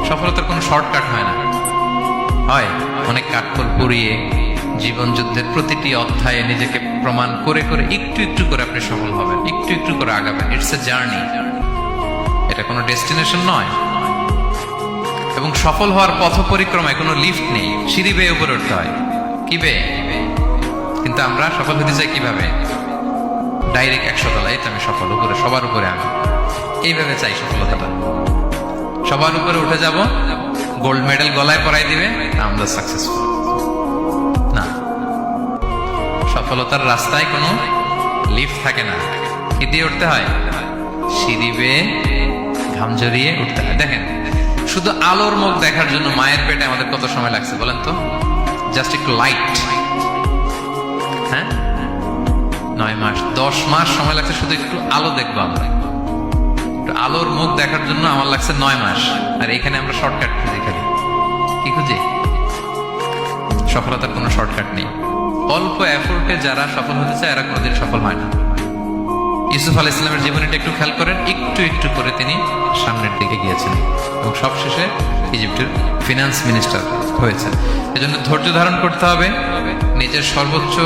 সফলতার কোনো শর্টকাট হয় না, হয় অনেক কাঠখড় পুড়িয়ে জীবন যুদ্ধের প্রতিটি অধ্যায়ে নিজেকে প্রমাণ করে করে একটু একটু করে আপনি সফল হবেন, একটু একটু করে আগাবেন। ইটস এ জার্নি, এটা কোনো ডেস্টিনেশন নয়। এবং সফল হওয়ার পথ পরিক্রমায় কোনো লিফট নেই, সিঁড়ি বেয়ে উপরে উঠতে হয়। কি বেয়ে? কিন্তু আমরা সফল হতে চাই কিভাবে? ডাইরেক্ট 100 তলায় তো আমি সফল, উপরে সবার উপরে আমি, এইভাবে চাই সফলতাটা। সবার উপরে উঠে যাব, গোল্ড মেডেল গলায় পরাই দিবে, আমরা সাকসেসফুল না। সফলতার রাস্তায় কোনো লিফট থাকে না। কি দিয়ে উঠতে হয়? সিঁড়ি বেয়ে ঘাম ঝরিয়ে উঠতে হয়। দেখেন, শুধু আলোর মুখ দেখার জন্য মায়ের পেটে আমাদের কত সময় লাগছে বলেন তো? জাস্ট একটু লাইট, হ্যাঁ, 9 মাস 10 মাস সময় লাগছে শুধু একটু আলো দেখবো আমরা। একটু আলোর মুখ দেখার জন্য আমার লাগছে 9 মাস। আর এখানে আমরা শর্টকাট খুঁজি, খালি কি খুঁজি? সফলতার কোনো শর্টকাট নেই। অল্প এফোর্টে যারা সফল হতে চায় এরা কোনোদিন সফল হয় না। ইউসুফ আলাইহিস সালামের জীবনীটা একটু খেয়াল করেন, একটু একটু করে তিনি সামনের দিকে গিয়েছেন এবং সবশেষে ইজিপ্টের ফিনান্স মিনিস্টার হয়েছে। এজন্য ধৈর্য ধারণ করতে হবে, নিজের সর্বোচ্চ